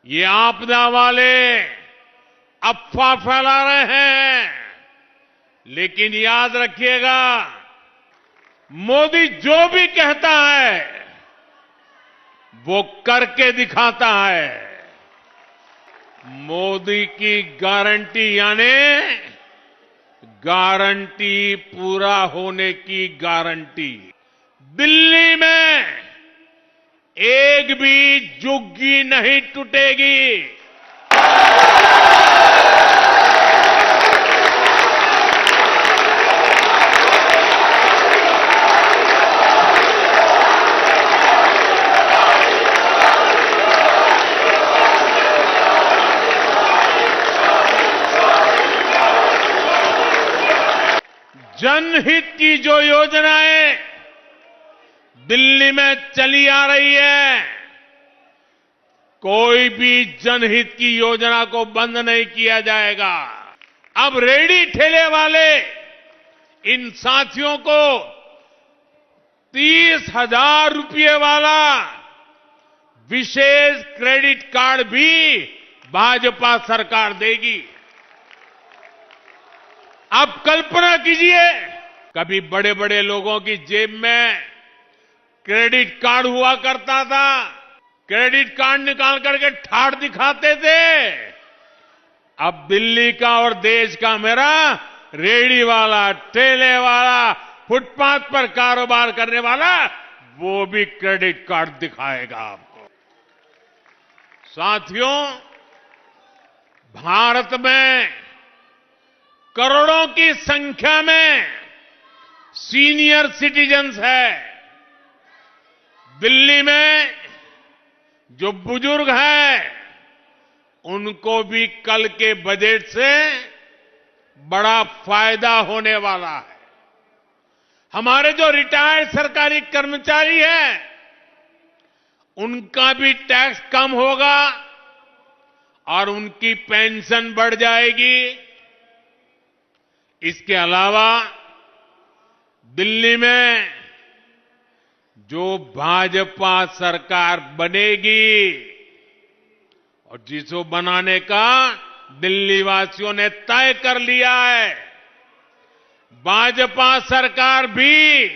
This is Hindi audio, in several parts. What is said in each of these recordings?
ये आपदा वाले अफवाह फैला रहे हैं, लेकिन याद रखिएगा, मोदी जो भी कहता है वो करके दिखाता है। मोदी की गारंटी यानी गारंटी पूरा होने की गारंटी। दिल्ली में एक भी झुग्गी नहीं टूटेगी। जनहित की जो योजनाएं दिल्ली में चली आ रही है, कोई भी जनहित की योजना को बंद नहीं किया जाएगा। अब रेहड़ी ठेले वाले इन साथियों को 30,000 रुपये वाला विशेष क्रेडिट कार्ड भी भाजपा सरकार देगी। आप कल्पना कीजिए, कभी बड़े बड़े लोगों की जेब में क्रेडिट कार्ड हुआ करता था, क्रेडिट कार्ड निकाल करके ठाठ दिखाते थे। अब दिल्ली का और देश का मेरा रेहड़ी वाला, ठेले वाला, फुटपाथ पर कारोबार करने वाला, वो भी क्रेडिट कार्ड दिखाएगा आपको। साथियों, भारत में करोड़ों की संख्या में सीनियर सिटीजन्स है। दिल्ली में जो बुजुर्ग हैं, उनको भी कल के बजट से बड़ा फायदा होने वाला है। हमारे जो रिटायर्ड सरकारी कर्मचारी हैं, उनका भी टैक्स कम होगा और उनकी पेंशन बढ़ जाएगी। इसके अलावा दिल्ली में जो भाजपा सरकार बनेगी और जिसको बनाने का दिल्ली वासियों ने तय कर लिया है, भाजपा सरकार भी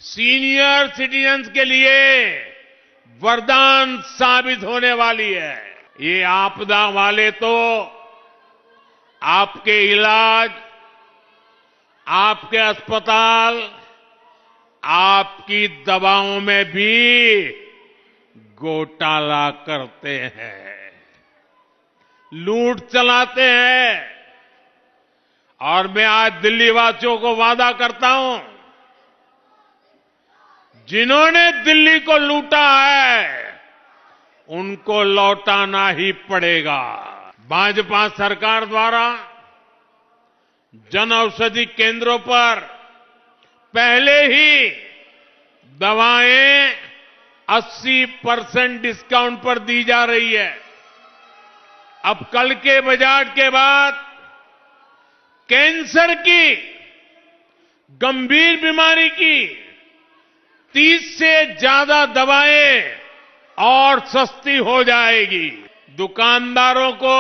सीनियर सिटीजन्स के लिए वरदान साबित होने वाली है। ये आपदा वाले तो आपके इलाज, आपके अस्पताल, आपकी दवाओं में भी घोटाला करते हैं, लूट चलाते हैं। और मैं आज दिल्ली वासियों को वादा करता हूं, जिन्होंने दिल्ली को लूटा है, उनको लौटाना ही पड़ेगा। भाजपा सरकार द्वारा जन औषधि केंद्रों पर पहले ही दवाएं 80% डिस्काउंट पर दी जा रही है। अब कल के बजट के बाद कैंसर की, गंभीर बीमारी की 30 से ज्यादा दवाएं और सस्ती हो जाएगी। दुकानदारों को,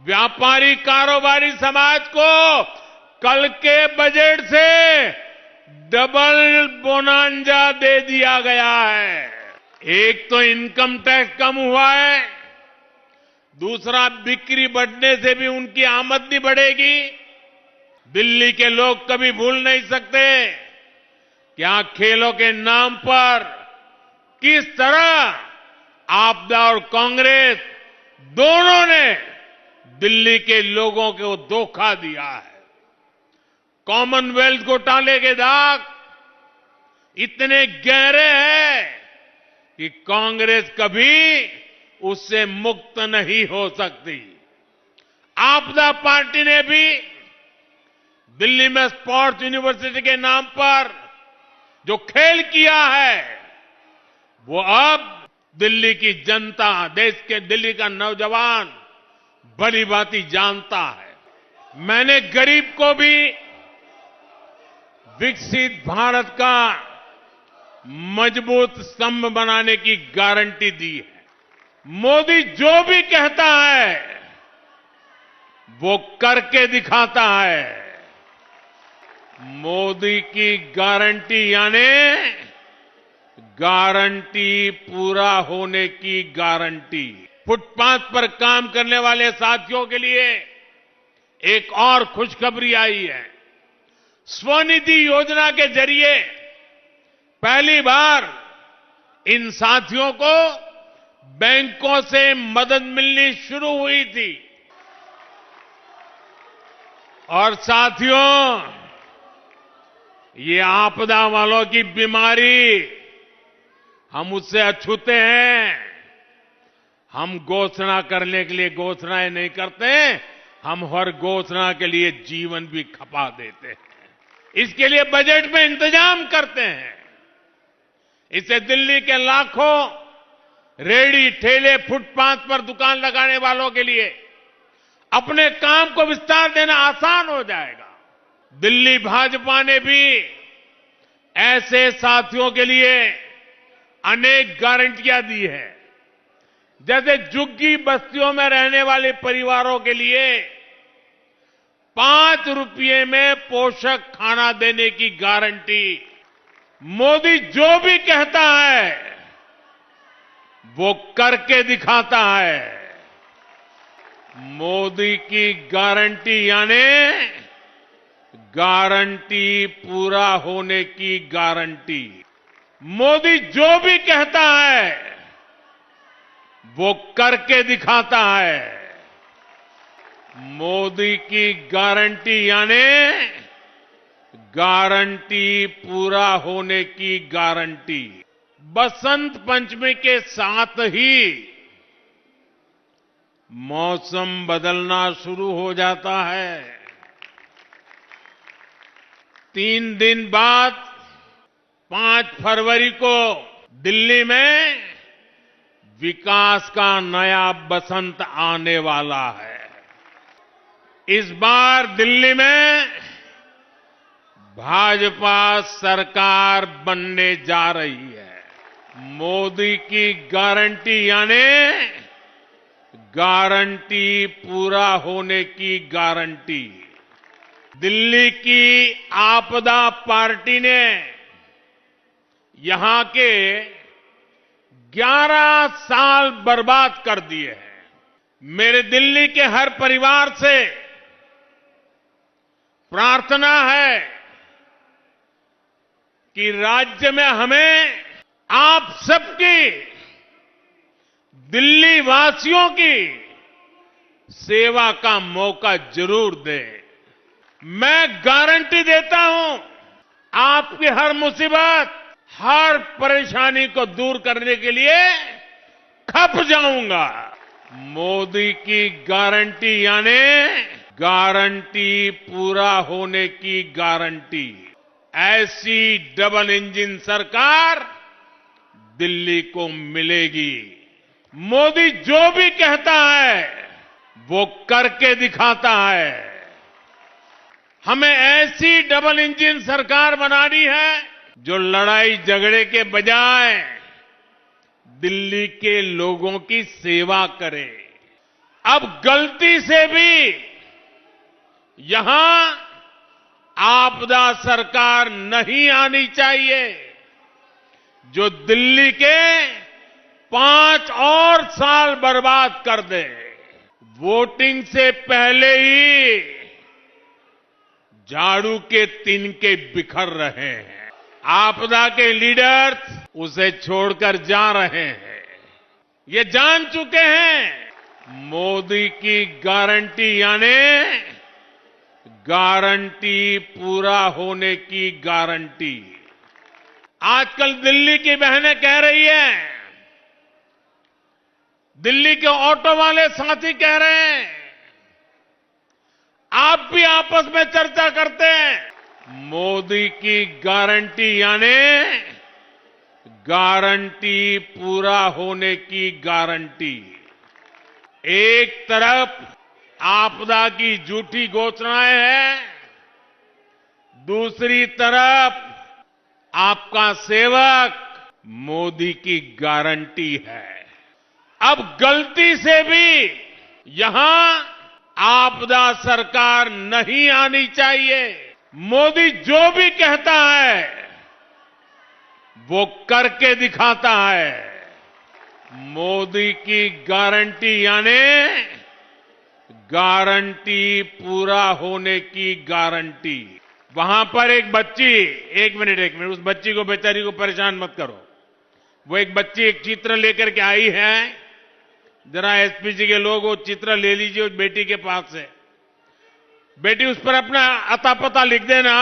व्यापारी कारोबारी समाज को कल के बजट से डबल बोनांजा दे दिया गया है। एक तो इनकम टैक्स कम हुआ है, दूसरा बिक्री बढ़ने से भी उनकी आमदनी बढ़ेगी। दिल्ली के लोग कभी भूल नहीं सकते क्या खेलों के नाम पर किस तरह आपदा और कांग्रेस दोनों ने दिल्ली के लोगों को धोखा दिया है। कॉमनवेल्थ घोटाले के दाग इतने गहरे हैं कि कांग्रेस कभी उससे मुक्त नहीं हो सकती। आपदा पार्टी ने भी दिल्ली में स्पोर्ट्स यूनिवर्सिटी के नाम पर जो खेल किया है, वो अब दिल्ली की जनता, देश के दिल्ली का नौजवान भली भांति जानता है। मैंने गरीब को भी विकसित भारत का मजबूत स्तंभ बनाने की गारंटी दी है। मोदी जो भी कहता है वो करके दिखाता है। मोदी की गारंटी यानी गारंटी पूरा होने की गारंटी। फुटपाथ पर काम करने वाले साथियों के लिए एक और खुशखबरी आई है। स्वनिधि योजना के जरिए पहली बार इन साथियों को बैंकों से मदद मिलनी शुरू हुई थी। और साथियों, ये आपदा वालों की बीमारी हम उससे अछूते हैं। हम घोषणा करने के लिए घोषणाएं नहीं करते, हम हर घोषणा के लिए जीवन भी खपा देते हैं। इसके लिए बजट में इंतजाम करते हैं। इससे दिल्ली के लाखों रेहड़ी ठेले फुटपाथ पर दुकान लगाने वालों के लिए अपने काम को विस्तार देना आसान हो जाएगा। दिल्ली भाजपा ने भी ऐसे साथियों के लिए अनेक गारंटियां दी है। जैसे झुग्गी बस्तियों में रहने वाले परिवारों के लिए 5 रुपये में पोषक खाना देने की गारंटी। मोदी जो भी कहता है वो करके दिखाता है। मोदी की गारंटी यानी गारंटी पूरा होने की गारंटी। मोदी जो भी कहता है वो करके दिखाता है। मोदी की गारंटी यानी गारंटी पूरा होने की गारंटी। बसंत पंचमी के साथ ही मौसम बदलना शुरू हो जाता है। 3 दिन बाद 5 फरवरी को दिल्ली में विकास का नया बसंत आने वाला है। इस बार दिल्ली में भाजपा सरकार बनने जा रही है। मोदी की गारंटी यानी गारंटी पूरा होने की गारंटी। दिल्ली की आपदा पार्टी ने यहां के 11 साल बर्बाद कर दिए हैं। मेरे दिल्ली के हर परिवार से प्रार्थना है कि राज्य में हमें आप सबकी, दिल्ली वासियों की सेवा का मौका जरूर दें। मैं गारंटी देता हूं, आपकी हर मुसीबत, हर परेशानी को दूर करने के लिए खप जाऊंगा। मोदी की गारंटी यानी गारंटी पूरा होने की गारंटी। ऐसी डबल इंजन सरकार दिल्ली को मिलेगी। मोदी जो भी कहता है वो करके दिखाता है। हमें ऐसी डबल इंजन सरकार बनानी है जो लड़ाई झगड़े के बजाय दिल्ली के लोगों की सेवा करे। अब गलती से भी यहां आपदा सरकार नहीं आनी चाहिए जो दिल्ली के 5 और साल बर्बाद कर दे। वोटिंग से पहले ही झाड़ू के तिनके बिखर रहे हैं। आपदा के लीडर्स उसे छोड़कर जा रहे हैं। ये जान चुके हैं मोदी की गारंटी यानी गारंटी पूरा होने की गारंटी। आजकल दिल्ली की बहनें कह रही हैं, दिल्ली के ऑटो वाले साथी कह रहे हैं, आप भी आपस में चर्चा करते हैं। मोदी की गारंटी यानी गारंटी पूरा होने की गारंटी। एक तरफ आपदा की झूठी घोषणाएं हैं, दूसरी तरफ आपका सेवक मोदी की गारंटी है। अब गलती से भी यहां आपदा सरकार नहीं आनी चाहिए। मोदी जो भी कहता है वो करके दिखाता है। मोदी की गारंटी यानी गारंटी पूरा होने की गारंटी। वहां पर एक बच्ची, एक मिनट, उस बच्ची को, बेचारी को परेशान मत करो। वो एक बच्ची एक चित्र लेकर के आई है। जरा एसपी जी के लोग वो चित्र ले लीजिए उस बेटी के पास से। बेटी उस पर अपना अता पता लिख देना,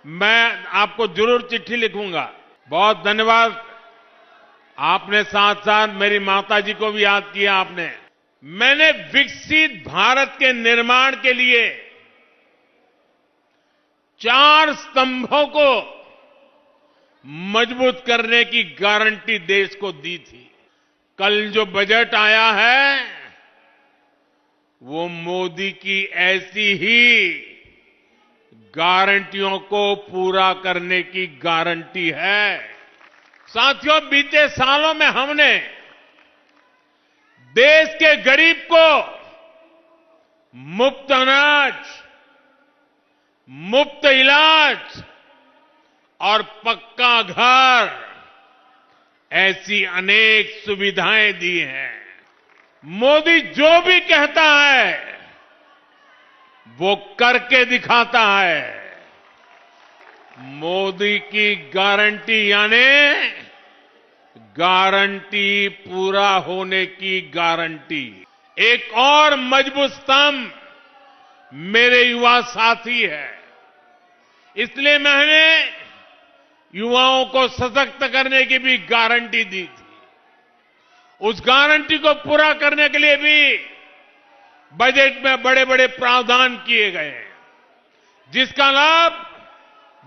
मैं आपको जरूर चिट्ठी लिखूंगा। बहुत धन्यवाद। आपने साथ साथ मेरी माता जी को भी याद किया आपने। मैंने विकसित भारत के निर्माण के लिए 4 स्तंभों को मजबूत करने की गारंटी देश को दी थी। कल जो बजट आया है वो मोदी की ऐसी ही गारंटियों को पूरा करने की गारंटी है। साथियों, बीते सालों में हमने देश के गरीब को मुफ्त अनाज, मुफ्त इलाज और पक्का घर, ऐसी अनेक सुविधाएं दी हैं। मोदी जो भी कहता है वो करके दिखाता है। मोदी की गारंटी यानी गारंटी पूरा होने की गारंटी। एक और मजबूत स्तंभ मेरे युवा साथी है। इसलिए मैंने युवाओं को सशक्त करने की भी गारंटी दी थी। उस गारंटी को पूरा करने के लिए भी बजट में बड़े बड़े प्रावधान किए गए हैं, जिसका लाभ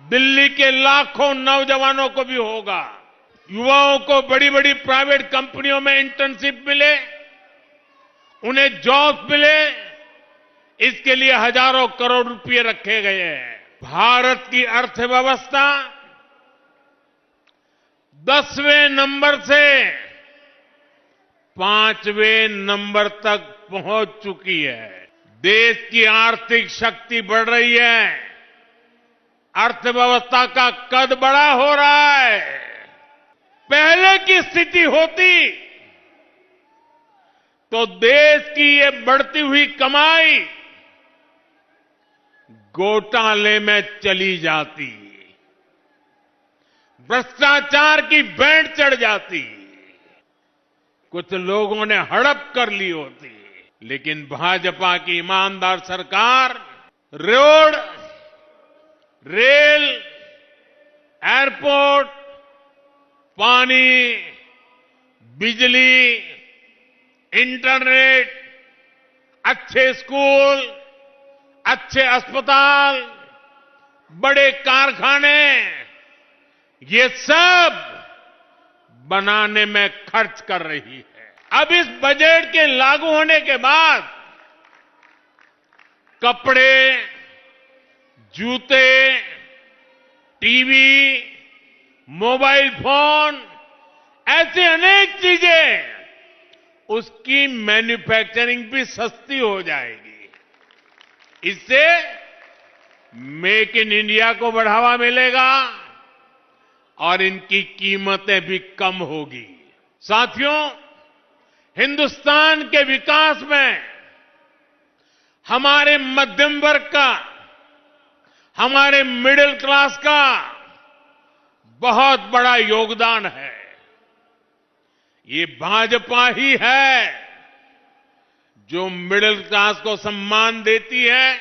दिल्ली के लाखों नौजवानों को भी होगा। युवाओं को बड़ी बड़ी प्राइवेट कंपनियों में इंटर्नशिप मिले, उन्हें जॉब मिले, इसके लिए हजारों करोड़ रुपए रखे गए हैं। भारत की अर्थव्यवस्था 10वें नंबर से 5वें नंबर तक पहुंच चुकी है। देश की आर्थिक शक्ति बढ़ रही है। अर्थव्यवस्था का कद बड़ा हो रहा है। पहले की स्थिति होती तो देश की ये बढ़ती हुई कमाई घोटाले में चली जाती, भ्रष्टाचार की बैंड चढ़ जाती, कुछ लोगों ने हड़प कर ली होती। लेकिन भाजपा की ईमानदार सरकार रोड, रेल, एयरपोर्ट, पानी, बिजली, इंटरनेट, अच्छे स्कूल, अच्छे अस्पताल, बड़े कारखाने, ये सब बनाने में खर्च कर रही है। अब इस बजट के लागू होने के बाद कपड़े, जूते, टीवी, मोबाइल फोन, ऐसी अनेक चीजें, उसकी मैन्युफैक्चरिंग भी सस्ती हो जाएगी। इससे मेक इन इंडिया को बढ़ावा मिलेगा और इनकी कीमतें भी कम होगी। साथियों, हिंदुस्तान के विकास में हमारे मध्यम वर्ग का, हमारे मिडिल क्लास का बहुत बड़ा योगदान है। ये भाजपा ही है जो मिडिल क्लास को सम्मान देती है,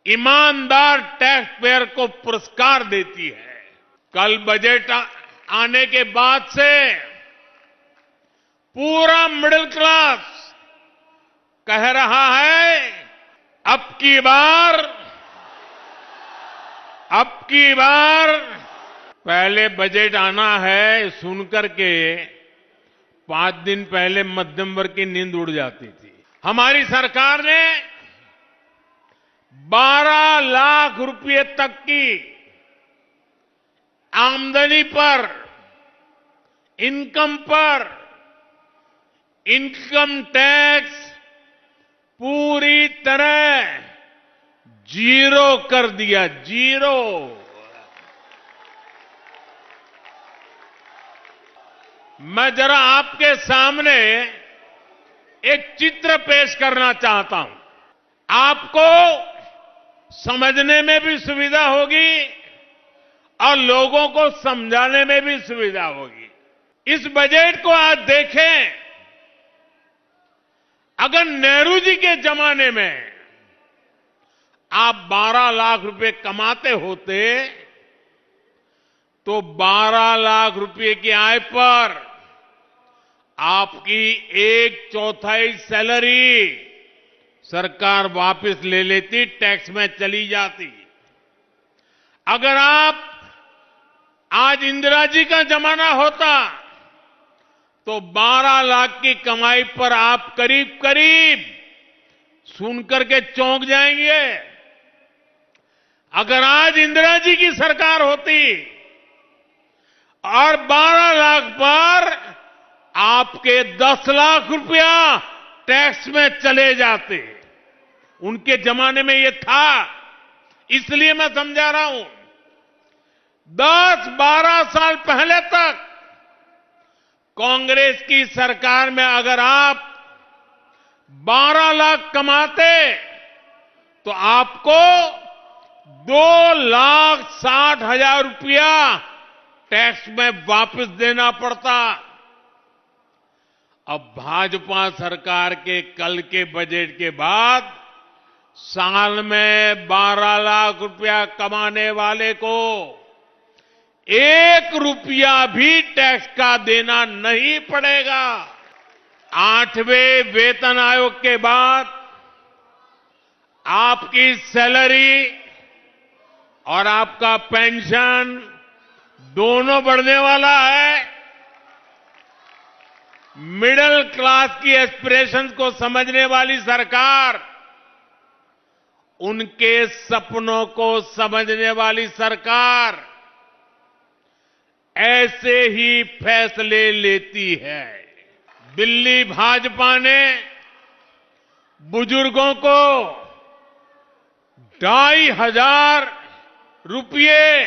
ईमानदार टैक्स पेयर को पुरस्कार देती है। कल बजट आने के बाद से पूरा मिडिल क्लास कह रहा है, अब की बार पहले बजट आना है सुनकर के 5 दिन पहले मध्यम वर्ग की नींद उड़ जाती थी। हमारी सरकार ने 12 लाख रुपए तक की आमदनी पर, इनकम पर इनकम टैक्स पूरी तरह जीरो कर दिया, जीरो। मैं जरा आपके सामने एक चित्र पेश करना चाहता हूं। आपको समझने में भी सुविधा होगी और लोगों को समझाने में भी सुविधा होगी। इस बजट को आज देखें, अगर नेहरू जी के जमाने में आप 12 लाख रुपए कमाते होते तो 12 लाख रुपए की आय पर आपकी 1/4 सैलरी सरकार वापस ले लेती, टैक्स में चली जाती। अगर आप आज इंदिरा जी का जमाना होता तो 12 लाख की कमाई पर आप करीब करीब सुनकर के चौंक जाएंगे। अगर आज इंदिरा जी की सरकार होती और 12 लाख पर आपके 10 लाख रुपया टैक्स में चले जाते, उनके जमाने में ये था, इसलिए मैं समझा रहा हूं। 10-12 साल पहले तक कांग्रेस की सरकार में अगर आप 12 लाख कमाते तो आपको 2,60,000 रुपया टैक्स में वापस देना पड़ता। अब भाजपा सरकार के कल के बजट के बाद साल में 12 लाख रुपया कमाने वाले को 1 रुपया भी टैक्स का देना नहीं पड़ेगा। 8वें वेतन आयोग के बाद आपकी सैलरी और आपका पेंशन दोनों बढ़ने वाला है। मिडिल क्लास की एस्पिरेशंस को समझने वाली सरकार, उनके सपनों को समझने वाली सरकार ऐसे ही फैसले लेती है। दिल्ली भाजपा ने बुजुर्गों को 2,500 रुपये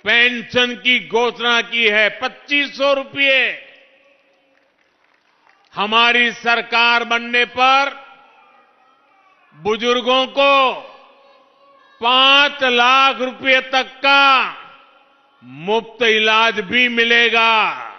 पेंशन की घोषणा की है, 2,500 रुपये। हमारी सरकार बनने पर बुजुर्गों को 5 लाख रुपये तक का मुफ्त इलाज भी मिलेगा।